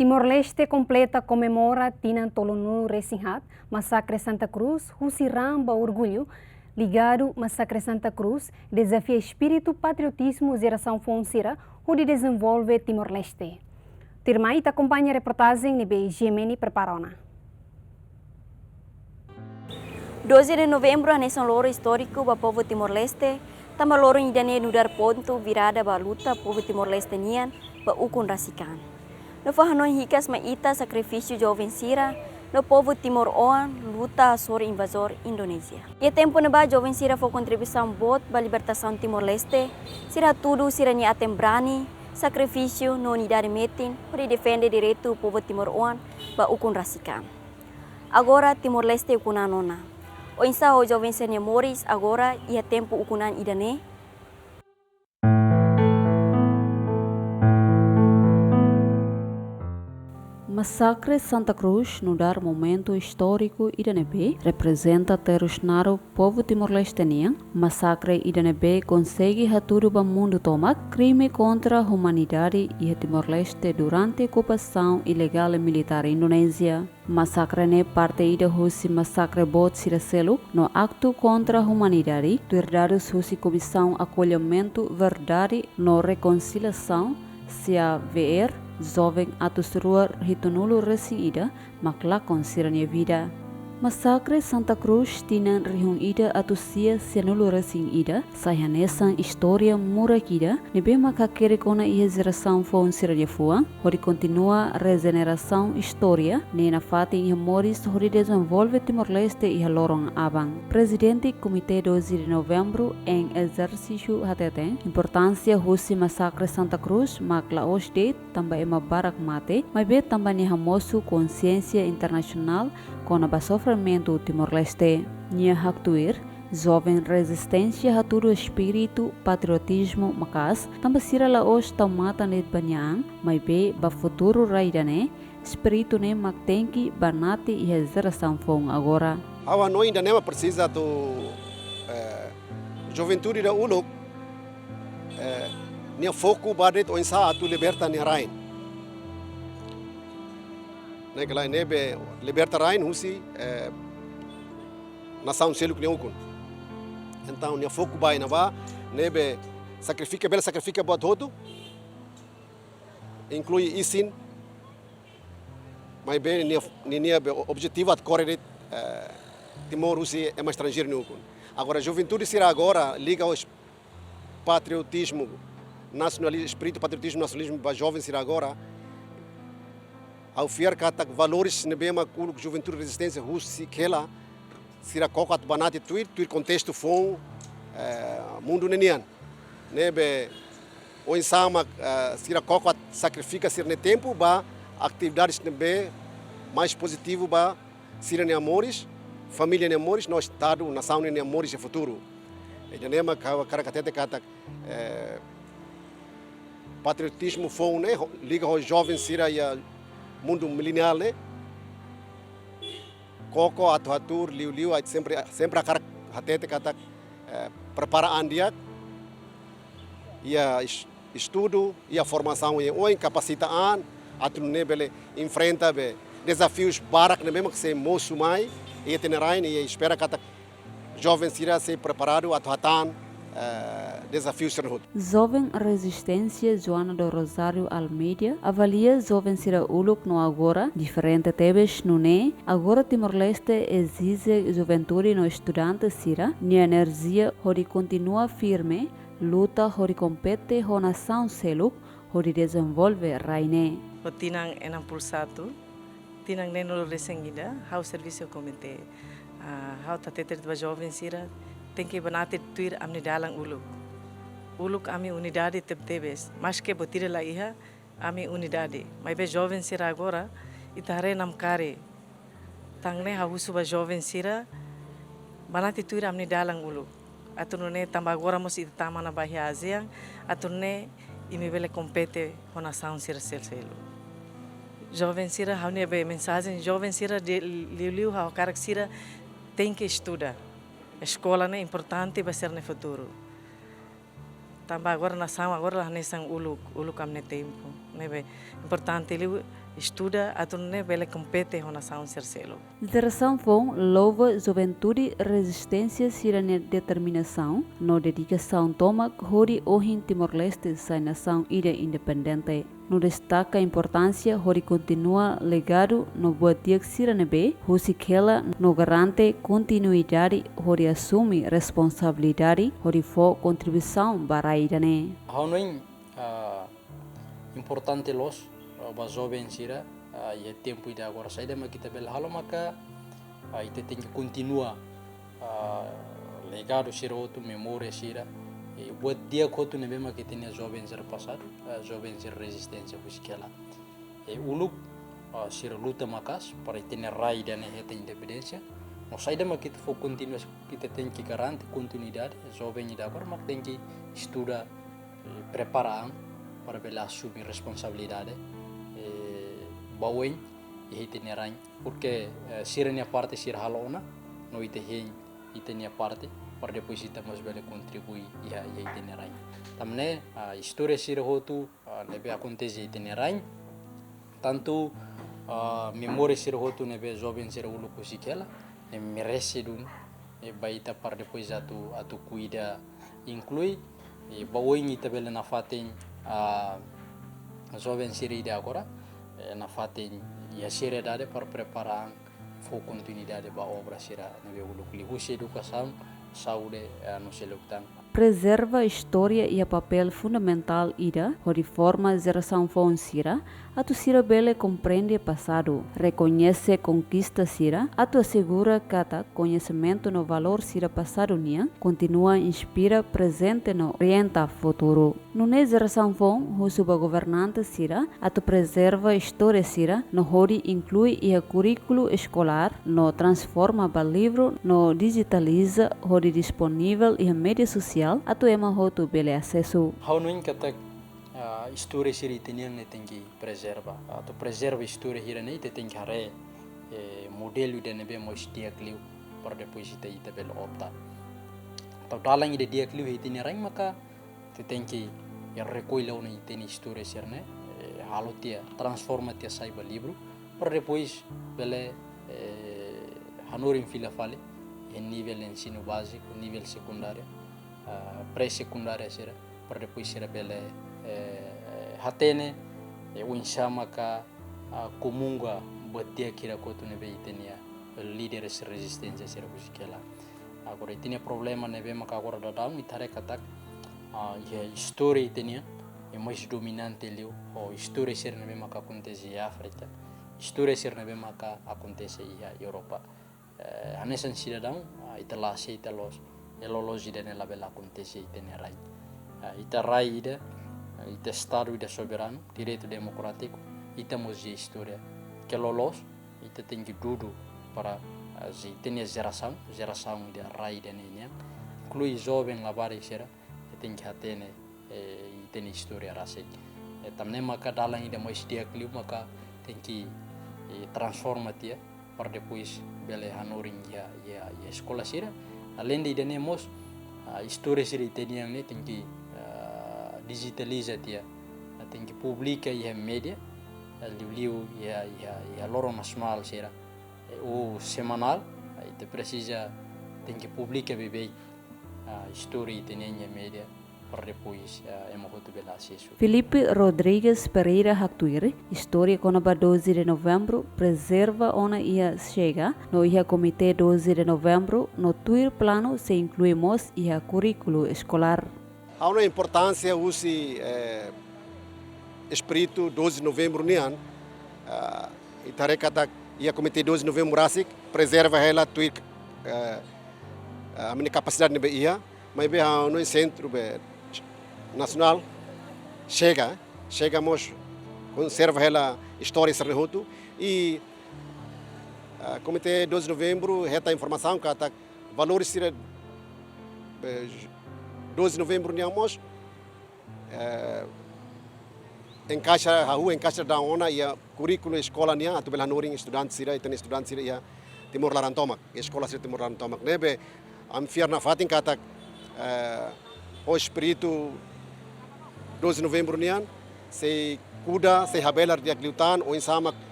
Timor-Leste completa comemora Tinan Tolonu Resinhat, Massacre Santa Cruz, Husiramba Orgulho, ligado Massacre Santa Cruz, desafia espírito patriotismo geração Fonsira, onde desenvolve Timor-Leste. Tirmait acompanha a reportagem de Gemini Preparona. 12 de novembro, a nação loro histórico do povo Timor-Leste, também loro idane nudar ponto virada ba luta povo Timor-Leste nian ba ukun rasikan. No fahanon hikas maita sacrifício jovem sira, no povo Timor-Oan luta sobre invasor Indonésia. E tempo na ba jovem sira foi contribuição bot ba libertação Timor-Leste, sira tudo sira ni atembrani, sacrifício no unidade metin para defender direito povo Timor-Oan ba ukun rasikan. Agora Timor-Leste ukunanona. O insa o jovem senia Moris agora ia tempo ukunan idane. Massacre Santa Cruz, no dar momento histórico Idanebe, representa terusnar o povo timor-lestenian. Massacre Idanebe consegue haturu para mundo tomat, crime contra a humanidade e a Timor-Leste durante a ocupação ilegal militar indonésia. Massacre ne parte ida husi massacre bot siracelo no acto contra a humanidade, verdades husi comissão acolhimento verdade no reconciliação, se a ver jovem atusrua ritunulo resida maklakon sirania vida. Massacre Santa Cruz tinan rihung ida atusia sianulo resing ida sayanesan história murakida nebe makakere kona ia geração fon sirania fua hori continua regeneração história nena fati ia moris hori desenvolve Timor-Leste ia lorong abang. Presidente Comitê 12 de Novembro em exercício hateten importância husi Massacre Santa Cruz makla osde também ema barak mate mas be também hamosu consciência internacional kona basofra Timor-Leste, nia haktuir, jovem resistência haturo espírito patriotismo makas, também sira la os taumata net banhang, mas be ba futuro raidane, espírito ne maktenki banati e geração fong agora. Awa no ainda nem precisa do juventude da uluk, nia foco badet o insa tu liberta nia rain. Naquela nebe liberta rain husi nação selo que neukun. Então nia foco vai na ba nebe sacrifica boa todo, inclui isin, mas bem nia objetivo de correr Timor husi é mais estrangeiro neukun. Agora a juventude será agora liga ao patriotismo nacionalismo, espírito patriotismo nacionalismo para jovens será agora ao fiar kata valores nebema kulu juventude resistência russa kela sira kokat banati tuir contexto fon mundo nenian nebe o insama sira kokat sacrifica sir ne tempo ba atividades nebe mais positivo ba sira ne amores família ne amores no estado nação ne amores e futuro e nema cara katete kata patriotismo fon né liga aos jovens sira ya mundo milenial, né? Koko atu liu sempre a cara hatete kata prepara andia e a estudo e a formação e ou capacitaan atu nebele enfrenta be desafios barak ne mesmo que se moço mai e tenerain e espera kata jovens irá ser preparado atu hatan desafios serhut. Jovem Resistência Joana do Rosário Almeida avalia jovem sira uluk no agora, diferente tebes no ne, agora Timor-Leste exige juventude no estudante sira, nia energia hori continua firme, luta hori compete ho nação seluk, hori desenvolve raine. O tinang enam pulsatu, tinang nenolo resengida, hau serviço comitê, hau tateter de jovem sira, tem que banate tuir amni dalang uluk ami unidade tebes mas que botire la iha ami unidade mas be jovem sira agora itare nam kare tangne hausu ba jovem sira banate tuir amni dalang uluk atunune tamba agora mos itama na bahia aziang atunne imebele compete hona sound sira selo jovem sira haune be mensagem jovem sira de liu ha karak sira tem que estudar. A escola é importante para ser no futuro. Também agora nação agora lá nesse uluk am ne tempo. Maybe importante ele estuda atau ne bele compete hona saun sercelo. Lideração FON louva juventude resistência sirane determinação no dedicação toma hori ohin Timor-Leste sa nação ida independente. No destaca a importância hori continua legado no buat diak sirane be, husi kela no garante continuidade hori assume responsabilidade hori fo contribuição baraidane. Haunoin importante los ba jovem sira e tempo ida agora saída mas kita bel halo maka ite tem que continua legado sira outro memória sira e buat dia kotu nebe mas kita tinha jovem sira passado jovem sira resistência buscala e uluk sira luta makas para ter rai dan heta independência mas saída mas kita for continua kita tem que garante continuidade jovem ida agora mas tem que estudar preparar para bela assumir responsabilidade baweng e itineran porque sirenia parte sir halona no itenia parte para depois estamos bela contribuir ia itineran tamne história sir hotu nebe acontece itineran tanto memória sir hotu nebe jovem sir ulu kusikela ne merece dun e baita para depois atu cuida inclui e baweng itabela na faten jovem sir ida agora na fatin ya seriedade para preparar for continuidade ba obra sira na veuluc lihusi educação saúde no selectan preserva a história e o papel fundamental ida de forma geração FON sira atu sira bele compreende o passado reconhece conquista sira atu assegura kata conhecimento no valor sira passado nia continua inspira presente no orienta futuro no ne geração FON husuba governante sira atu preserva a história sira no hori inclui o currículo escolar no transforma ba livro no digitaliza hori disponível e mídia social atau ema hotu bele acesso. Haunoin kata história siri teniang ne tengi preserva atau preserva história hira ne te tengi hare modelo de nebe mo dia kliu per depois ita bel opta. Tau dalang ide dia kliu hitini rang maka te tengi ya recoilo ne teni história sirne halotia transforma tia saiba livro per depois bele hanorin fila fale em nível ensino básico, nível secundário, pré-secundária será, para depois será bele hatene o inchama ka comunga batia kira kotu nebe itenia líderes resistência será buscala. Agora tinha problema nebe maka agora dadam itare katak história itenia é mais dominante leu o história será nebe maka acontece em África, história será nebe maka acontece em Europa. Hanesan cidadão italah seitalos elolos ida nela bela acontece itenerai itarai ida ita estado ida soberano direito democrático ita mosia história que lolos ita tem que dudu para as itenia geração ida rai ida nenya inclui jovem labari sera tem que atene itenia história rase tamne maka dalang ida mais dia kliu maka tem que transforma tia para depois bele hanoring ya escola sira além de idemos história sira iteniang ne tem que digitaliza tia tem que publica ya media liu ya loro nacional sira o semanal ite precisa tem que publica bebê história iteniang media para depois emohotu bela acesso. Felipe Rodrigues Pereira Haktuir, história com a 12 de novembro, preserva ona ia chega no ia comitê 12 de novembro, no tuir plano se incluímos ia currículo escolar. Há uma importância usi espírito 12 de novembro nian itare kata ia comitê 12 de novembro rasik preserva ela tuir a minha capacidade de ia mas bem no centro nacional chegamos conserva ela história sernehotu e comitê 12 de novembro reta informação que tá valores sira 12 de novembro niamos encaixa a rua encaixa da ona e a currículo escola nia atu bela noring estudante sira e tem estudante sira ia Timor Larantomak escola sira Timor Larantomak nebe am fiar na fatin kata o espírito 12 de novembro nian se kuda se habelar dia kliutan o insama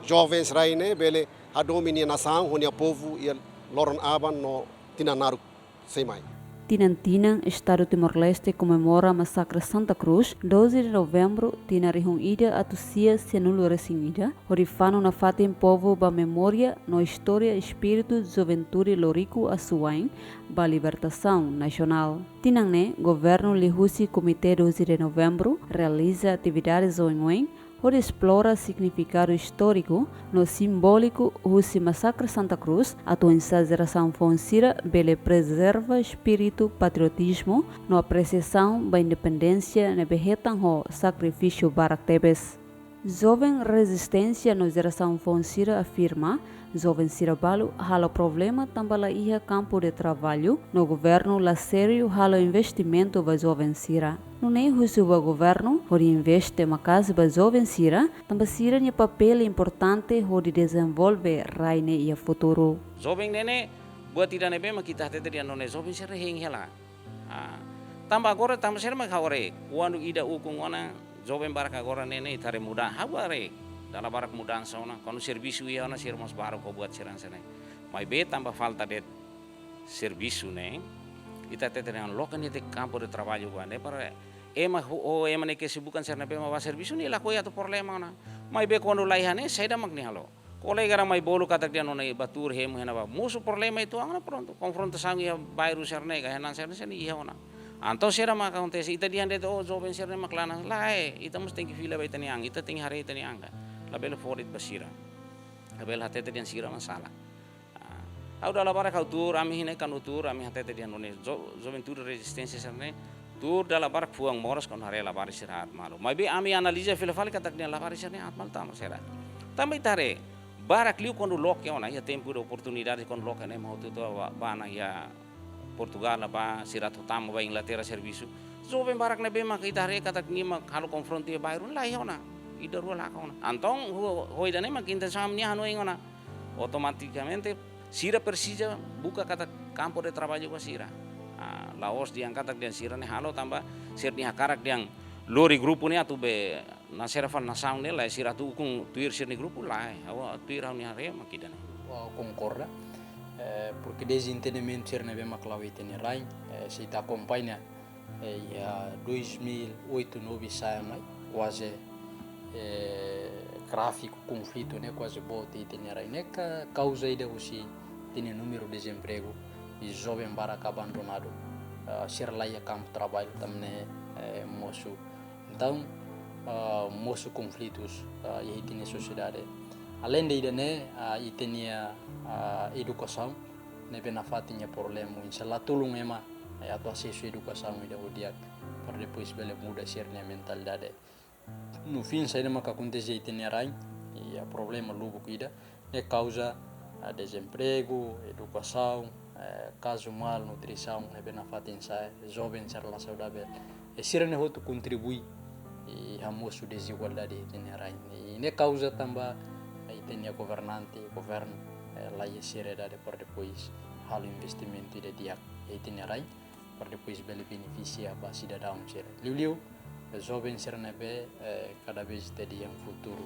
jovens raine bele a domini nação onde o povo e loron aban no tinanaru semai. Tinantinan, Estado Timor-Leste comemora Massacre Santa Cruz, 12 de novembro, tinarihung ida atusia senulu resingida, horifano na fatin povo ba memória no história espírito juventude lorico asuain ba libertação nacional. Tinanne, governo lihusi Comitê 12 de novembro, realiza atividades oin onde explora significado histórico no simbólico Husi Massacre Santa Cruz, a tua geração Fonsira bele preserva espírito patriotismo no apreciação da independência na behetan ho sacrifício barak tebes. Jovem resistência no geração Fonsira afirma, jovem Sirabalo halo problema tambala ia campo de trabalho no governo la sério halo investimento ba jovem Sira. No nem husuba governo, onde investe macas ba jovem Sira, tamba Sira nia papel importante onde desenvolve raine ia futuro. Jovem nene buat tidak nebe makita tete dia none jovem Sira hengela. Tamba agora tamba Sira makaware, quando ida ukung wana jovem barak agora nene tare muda haware. Dalam barak mudahan sauna, kalau servisu ia na sirmos baru kau buat siran sana. Mai be tambah falta de servisu ne, kita tete dengan lokan itu campo de trabalho gua ne para ema ne kesibukan serna be ma servisu ni laku ya tu problema na. Mai be quando laihane saya dah magni halo. Kolai gara mai bolu kata dia nona batur hem hena ba. Musu problema itu angna pronto. Konfrontação ia bairro serna ga henan serna ia ona. Anto sera maka acontece ita diante oh jovem serna maklana lae ita mesti tinggi fila ba itani ang ita tinggi hari itani angga. Label favorit basira, label hati tadi yang sira masalah. Aku dah lapar kau tur, kami hina kan tur, kami hati tadi yang nune, juventude resistensi serne, tur dah lapar puang moros kan hari lapar istirahat malu. Maybe kami analisa filafal kata dia lapar istirahat malu tamu sera. Tambah itare, barak liu kon lok ya ona, ya tempo de oportunidade kon lok ane mau tu bana ya Portugal apa sirat tamu ba Inglaterra servisu. Joven barak nebe mak itare kata ni mak kalau konfronti bairun lah ya ona. Ida rua lakona. Antong hoidane makin samnya hanu ingona. Automaticamente Sira Persija buka kata campo de trabalho gua Sira. Laos diangkat dia Sira ne halo tambah sir ni hakarak diang lori grupo ni atu be na serafan na sound la Sira tu kung tuir sir ni grupo la. Awa tuir ni hare makidane. Concorda. Porque desentendimento sir ne be maklawi teni rain se ta acompanha ya 2008-9 sai mai quase gráfico conflito né quase bote tinha né causa ida usi tinha número de desemprego e jovem baraka abandonado serlaia campo de trabalho também moço então moço conflitos e tinha sociedade além de ida né e tinha educação né bena fatinha problema inshallah tolong ema atau acesso educação ida odiak para depois bele muda ser mentalidade. No fim, sai de acontecer itinerário e o problema logo que é causa desemprego, educação, caso malnutrição, é bem na fatinha, jovens ser lá saudável. E se não outro contribui e a moço desigualdade itinerário. E ne causa também tem a governante, governo lá e seriedade para depois hal investimento de dia itinerário para depois bele beneficia para cidadão ser. Liu jovem Sernebe cada vez teria futuro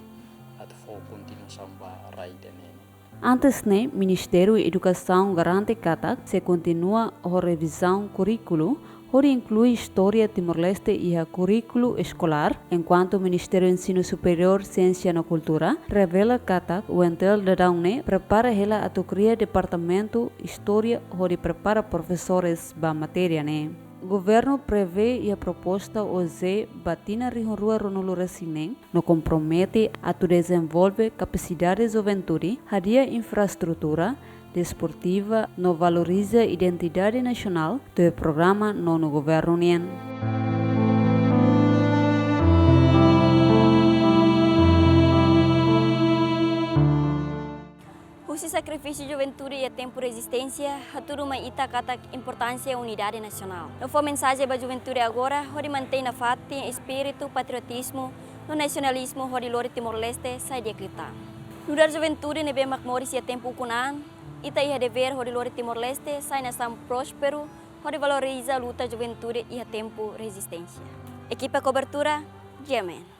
atau continuação para raida nene. Antes ne Ministério da Educação garante kata se continua a revisão currículo onde inclui história Timor-Leste e a currículo escolar, enquanto o Ministério do Ensino Superior, Ciência e Cultura revela kata o entel de daune prepara ela a cria departamento história onde prepara professores ba matéria ne. O governo prevê a proposta OZ batina rihorua ronulu resinen no compromete a tu desenvolver capacidade juventude, hadia infraestrutura desportiva, no valoriza identidade nacional do programa no governo nien. Usi sacrifício de juventude e tempo resistência, haturu mai ita kata importância unidade nacional. No for mensagem para juventude agora, hori mantém na fati espírito patriotismo, no nacionalismo hori lori Timor-Leste sai de acreditar. No dar juventude nebe makmori sia tempo kunan, ita ia dever hori lori Timor-Leste sai nação próspero, hori valoriza a luta juventude e tempo resistência. Equipa cobertura, Yemen.